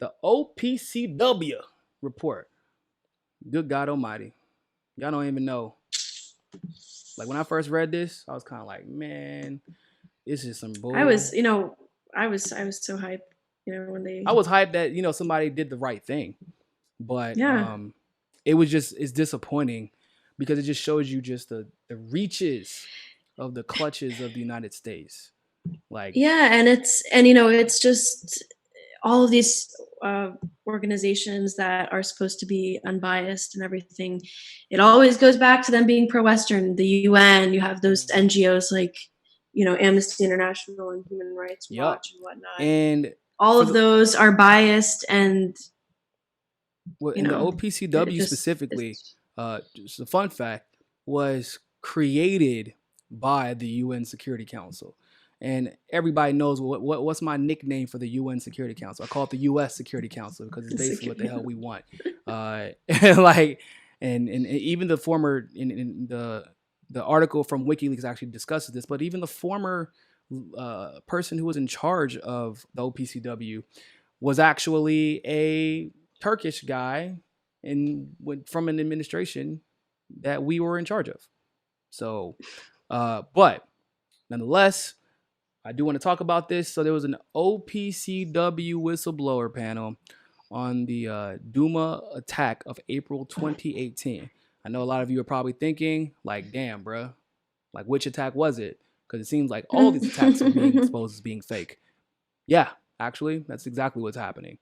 The OPCW report. Good God Almighty. Y'all don't even know. Like when I first read this, I was kind of like, man, this is some I bull. was, I was so hyped, when I they, was hyped that somebody did the right thing, but yeah, it's disappointing because it just shows you just the reaches of the clutches of the United States. Like, yeah, and it's just all of these uh, organizations that are supposed to be unbiased and everything. It always goes back to them being pro-Western. The UN, you have those NGOs like, Amnesty International and Human Rights yep. Watch and whatnot. And All for of the those are biased, and well, you in the know, it OPCW just specifically, it's just a fun fact, was created by the UN Security Council. And everybody knows what's my nickname for the UN Security Council. I call it the U.S. Security Council because it's basically what the hell we want. Like, and even the former in the article from WikiLeaks actually discusses this. But even the former person who was in charge of the OPCW was actually a Turkish guy and went from an administration that we were in charge of. So, but nonetheless, I do want to talk about this. So there was an OPCW whistleblower panel on the Duma attack of April 2018. I know a lot of you are probably thinking, like, damn, bro, like which attack was it? Because it seems like all these attacks are being exposed as being fake. Yeah, actually, that's exactly what's happening.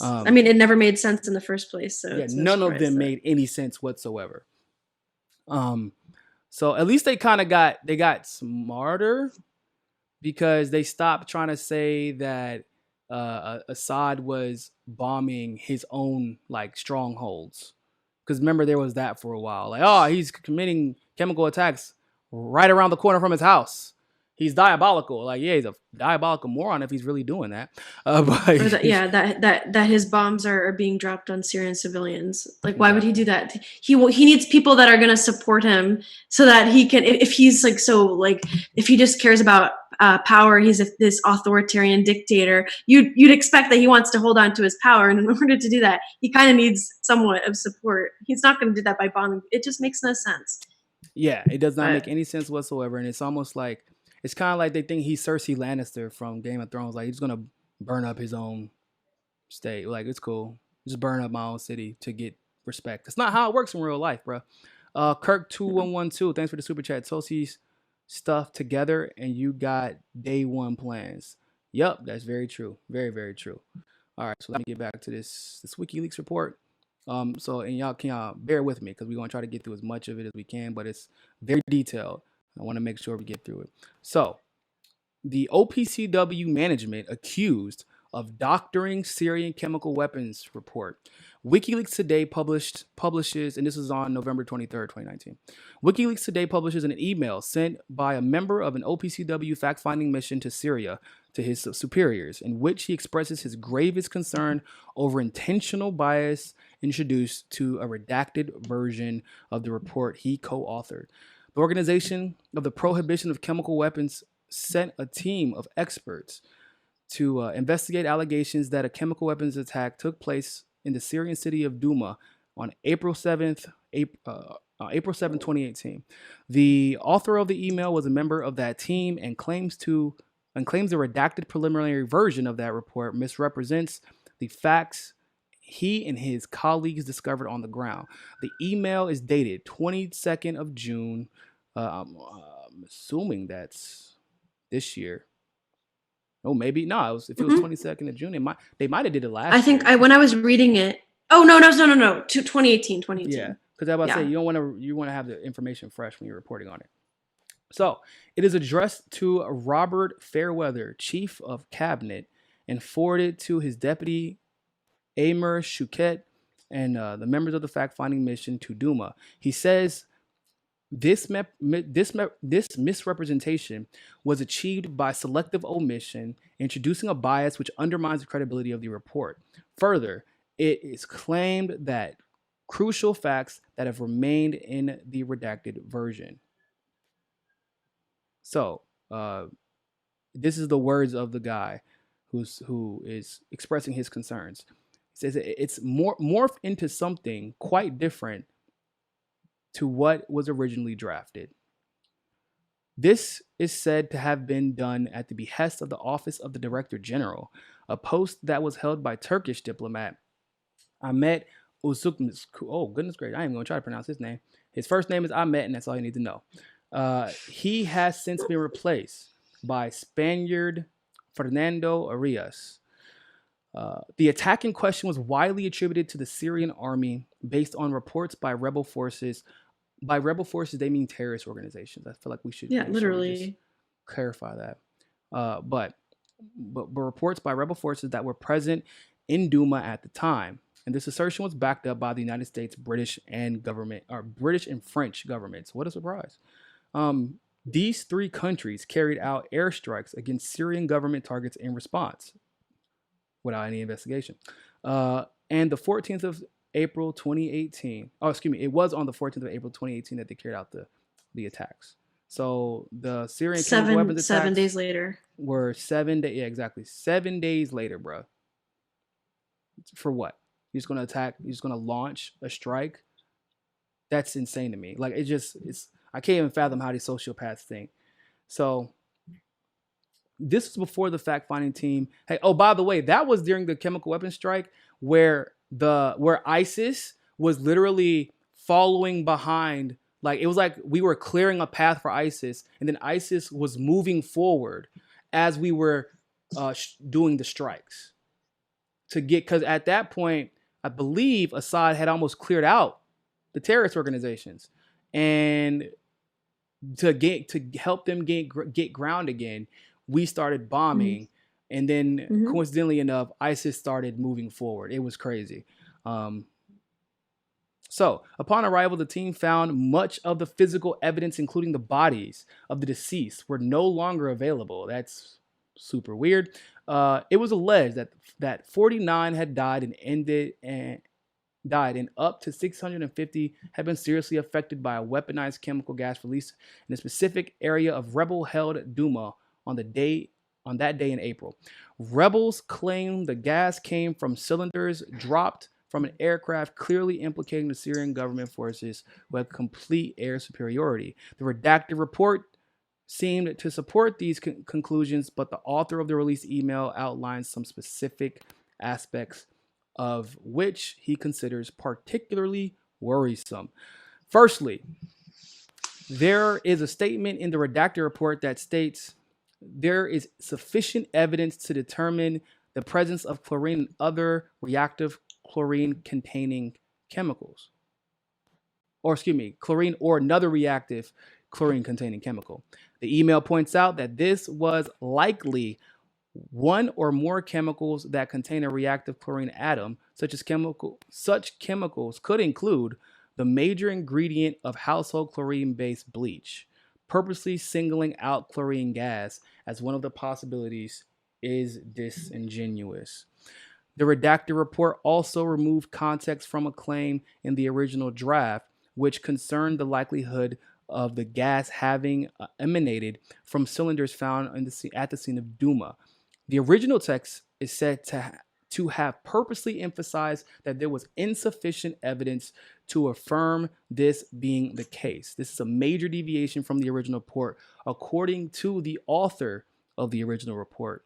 I mean, it never made sense in the first place, so Yeah, it's no none of surprise them that. made any sense whatsoever. Um, so at least they kind of got smarter because they stopped trying to say that Assad was bombing his own like strongholds. Because remember, there was that for a while. Like, oh, he's committing chemical attacks right around the corner from his house. He's diabolical. Like, yeah, he's a diabolical moron if he's really doing that. Or that, But yeah, that his bombs are being dropped on Syrian civilians. Like, why would he do exactly. that? He needs people that are going to support him so that he can. If he's like so like if he just cares about power, he's this authoritarian dictator. You'd expect that he wants to hold on to his power, and in order to do that, he kind of needs somewhat of support. He's not going to do that by bombing. It just makes no sense. Yeah, it does not But make any sense whatsoever, and it's almost like it's kind of like they think he's Cersei Lannister from Game of Thrones. Like he's gonna burn up his own state. Like it's cool, just burn up my own city to get respect. That's not how it works in real life, bro. Kirk2112, thanks for the super chat. Tosi's stuff together, and you got day one plans. Yep, that's very true. Very very true. All right, so let me get back to this WikiLeaks report. So and y'all bear with me because we're gonna try to get through as much of it as we can, but it's very detailed. I want to make sure we get through it. So the OPCW management accused of doctoring Syrian chemical weapons report. WikiLeaks Today publishes, and this is on November 23rd, 2019. WikiLeaks Today publishes an email sent by a member of an OPCW fact-finding mission to Syria to his superiors, in which he expresses his gravest concern over intentional bias introduced to a redacted version of the report he co-authored. The Organization of the Prohibition of Chemical Weapons sent a team of experts to investigate allegations that a chemical weapons attack took place in the Syrian city of Douma on April 7, 2018. The author of the email was a member of that team and claims the redacted preliminary version of that report misrepresents the facts he and his colleagues discovered on the ground. The email is dated 22nd of June. I'm assuming that's this year. Oh, maybe no. If it was mhm. 22nd of June, they might have did it I last think year. when I was reading it. Oh no, 2018, Yeah, 2018. because I was about to say Yeah. you want to have the information fresh when you're reporting on it. So it is addressed to Robert Fairweather, Chief of Cabinet, and forwarded to his deputy Amir Shuket and the members of the fact-finding mission to Duma. He says this misrepresentation was achieved by selective omission, introducing a bias which undermines the credibility of the report. Further, it is claimed that crucial facts that have remained in the redacted version. So, this is the words of the guy who is expressing his concerns. He says it's morphed into something quite different to what was originally drafted. This is said to have been done at the behest of the Office of the Director General, a post that was held by Turkish diplomat Ahmet Uzukmus. Oh, goodness gracious. I ain't going to try to pronounce his name. His first name is Ahmet, and that's all you need to know. He has since been replaced by Spaniard Fernando Arias. The attack in question was widely attributed to the Syrian army based on reports by rebel forces. By rebel forces, they mean terrorist organizations. I feel like we should literally just clarify that. But reports by rebel forces that were present in Duma at the time. And this assertion was backed up by the United States, British and French governments. What a surprise. These three countries carried out airstrikes against Syrian government targets in response without any investigation. And the 14th of April 2018. Oh, excuse me. It was on the 14th of April 2018 that they carried out the attacks. So the Syrian chemical weapons attacks 7 days later were 7 days. Yeah, exactly. 7 days later, bro. For what? You're just gonna attack? You're just gonna launch a strike? That's insane to me. Like it's. I can't even fathom how these sociopaths think. So this was before the fact-finding team. Hey, oh, by the way, that was during the chemical weapons strike where ISIS was literally following behind. Like it was like we were clearing a path for ISIS, and then ISIS was moving forward as we were doing the strikes to get. Because at that point, I believe Assad had almost cleared out the terrorist organizations, and to help them get ground again, we started bombing. And then coincidentally enough, ISIS started moving forward. It was crazy. So upon arrival, the team found much of the physical evidence, including the bodies of the deceased, were no longer available. That's super weird. It was alleged that 49 had died and up to 650 had been seriously affected by a weaponized chemical gas released in a specific area of rebel-held Duma on that day in April. Rebels claim the gas came from cylinders dropped from an aircraft, clearly implicating the Syrian government forces who had complete air superiority. The redacted report seemed to support these conclusions, but the author of the released email outlines some specific aspects of which he considers particularly worrisome. Firstly, there is a statement in the redacted report that states there is sufficient evidence to determine the presence of chlorine and other reactive chlorine-containing chemicals. Or excuse me, chlorine or another reactive chlorine-containing chemical. The email points out that this was likely one or more chemicals that contain a reactive chlorine atom. Such chemicals could include the major ingredient of household chlorine-based bleach. Purposely singling out chlorine gas as one of the possibilities is disingenuous. The redacted report also removed context from a claim in the original draft, which concerned the likelihood of the gas having emanated from cylinders found at the scene of Duma. The original text is said to have purposely emphasized that there was insufficient evidence to affirm this being the case. This is a major deviation from the original report, according to the author of the original report.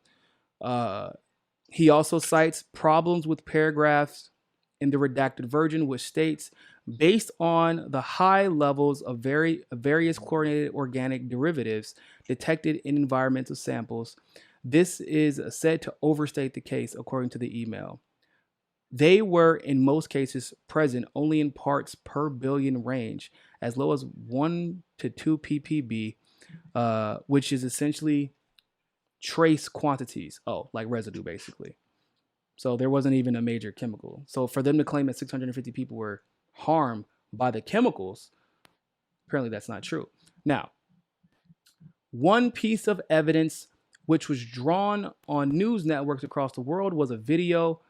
He also cites problems with paragraphs in the redacted version, which states, based on the high levels of various chlorinated organic derivatives detected in environmental samples, this is said to overstate the case, according to the email. They were, in most cases, present only in parts per billion range, as low as 1 to 2 ppb, which is essentially trace quantities. Oh, like residue, basically. So there wasn't even a major chemical. So for them to claim that 650 people were harmed by the chemicals, apparently that's not true. Now, one piece of evidence which was drawn on news networks across the world was a video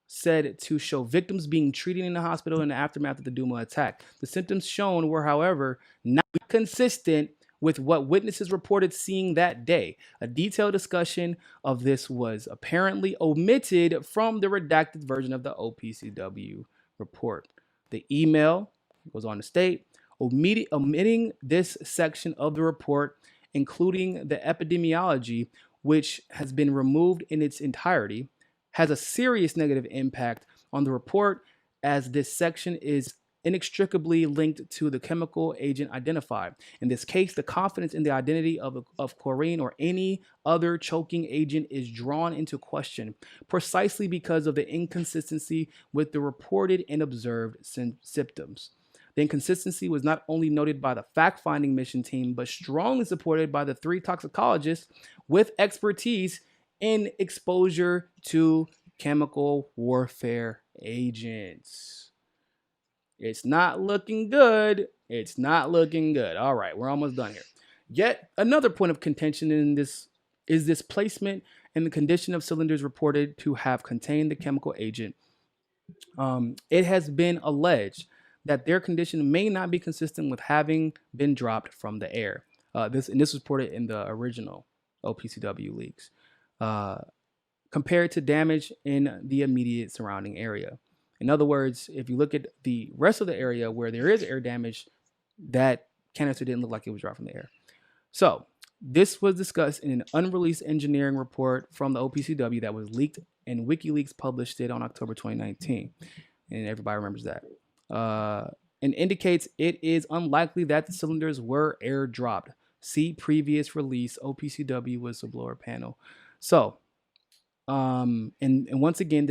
said to show victims being treated in the hospital in the aftermath of the Duma attack. The symptoms shown were, however, not consistent with what witnesses reported seeing that day. A detailed discussion of this was apparently omitted from the redacted version of the OPCW report. The email goes on to state, omitting this section of the report, including the epidemiology, which has been removed in its entirety, has a serious negative impact on the report, as this section is inextricably linked to the chemical agent identified. In this case, the confidence in the identity of chlorine or any other choking agent is drawn into question precisely because of the inconsistency with the reported and observed symptoms. The inconsistency was not only noted by the fact-finding mission team, but strongly supported by the 3 toxicologists with expertise in exposure to chemical warfare agents. It's not looking good. It's not looking good. All right, we're almost done here. Yet another point of contention in this is this placement and the condition of cylinders reported to have contained the chemical agent. It has been alleged that their condition may not be consistent with having been dropped from the air. This was reported in the original OPCW leaks, compared to damage in the immediate surrounding area. In other words, if you look at the rest of the area where there is air damage, that canister didn't look like it was dropped from the air. So this was discussed in an unreleased engineering report from the OPCW that was leaked, and WikiLeaks published it on October 2019. And everybody remembers that. And indicates it is unlikely that the cylinders were airdropped. See previous release OPCW whistleblower panel. So, and once again,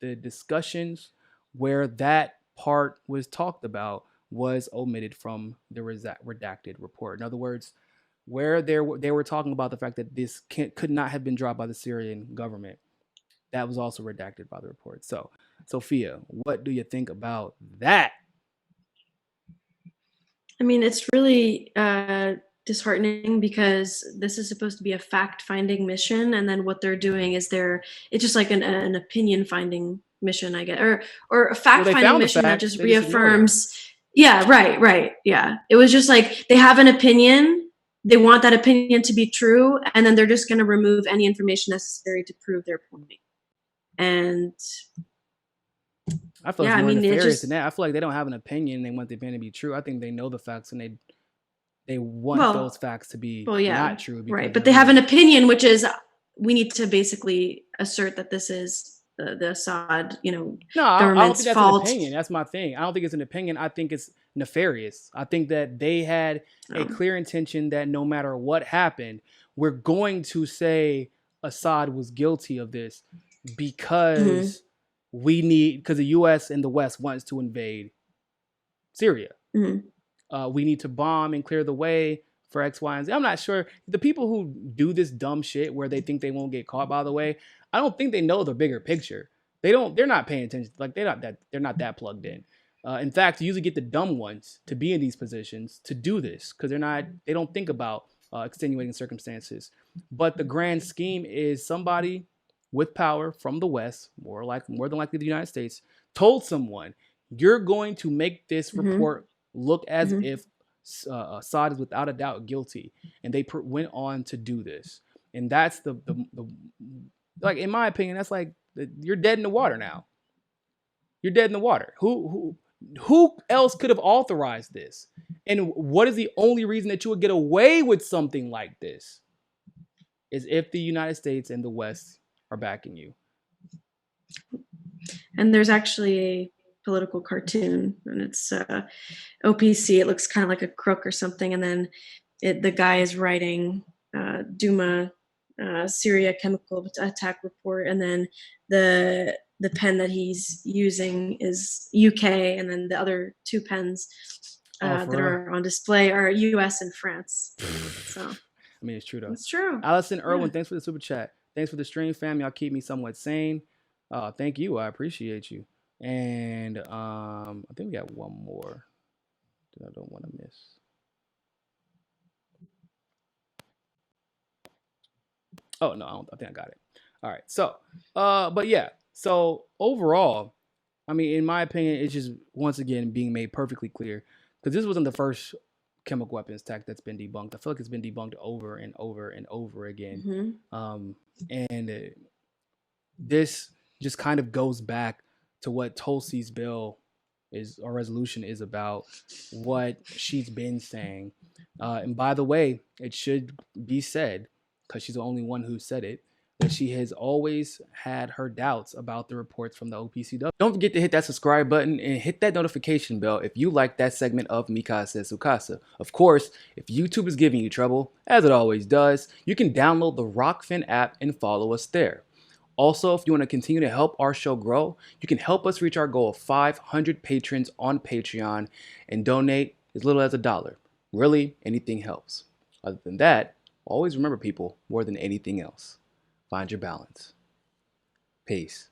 the discussions where that part was talked about was omitted from the redacted report. In other words, where they were talking about the fact that this could not have been dropped by the Syrian government, that was also redacted by the report. So, Sophia, what do you think about that? I mean, it's really disheartening because this is supposed to be a fact-finding mission, and then what they're doing is it's just like an opinion-finding mission, I guess, or a fact-finding mission that just reaffirms. Yeah, right. Yeah, it was just like they have an opinion, they want that opinion to be true, and then they're just going to remove any information necessary to prove their point. And I feel it's more nefarious than that. I feel like they don't have an opinion; they want the opinion to be true. I think they know the facts, and they want those facts to be not true. Right, but they have an opinion, which is we need to basically assert that this is the Assad, government's I don't think that's fault. an opinion. That's my thing. I don't think it's an opinion. I think it's nefarious. I think that they had a clear intention that no matter what happened, we're going to say Assad was guilty of this because because the U.S. and the West wants to invade Syria. We need to bomb and clear the way for X, Y, and Z. I'm not sure. The people who do this dumb shit where they think they won't get caught, by the way, I don't think they know the bigger picture. They're not paying attention. Like they're not that plugged in. In fact, you usually get the dumb ones to be in these positions to do this because they don't think about extenuating circumstances. But the grand scheme is somebody with power from the West, more than likely the United States, told someone, you're going to make this report look as if Assad is without a doubt guilty. And they went on to do this. And that's the like, in my opinion, that's like, you're dead in the water now. You're dead in the water. Who else could have authorized this? And what is the only reason that you would get away with something like this? Is if the United States and the West are backing you. And there's actually a political cartoon, and it's OPC. It looks kind of like a crook or something, and then the guy is writing Duma Syria chemical attack report, and then the pen that he's using is UK, and then the other 2 pens that are on display are US and France. So I mean, it's true though. It's true. Allison Irwin, thanks for the super chat. Thanks for the stream, fam. Y'all keep me somewhat sane. Thank you. I appreciate you. And I think we got one more that I don't want to miss. Oh, no, I think I got it. All right. So, but yeah. So overall, I mean, in my opinion, it's just once again being made perfectly clear because this wasn't the first chemical weapons tech that's been debunked. I feel like it's been debunked over and over and over again. And this just kind of goes back to what Tulsi's bill is, or resolution is about, what she's been saying. And by the way, it should be said, because she's the only one who said it, that she has always had her doubts about the reports from the OPCW. Don't forget to hit that subscribe button and hit that notification bell if you like that segment of Mikasa Sukasa. Of course, if YouTube is giving you trouble, as it always does, you can download the Rockfin app and follow us there. Also, if you want to continue to help our show grow, you can help us reach our goal of 500 patrons on Patreon and donate as little as $1. Really, anything helps. Other than that, always remember, people, more than anything else, find your balance. Peace.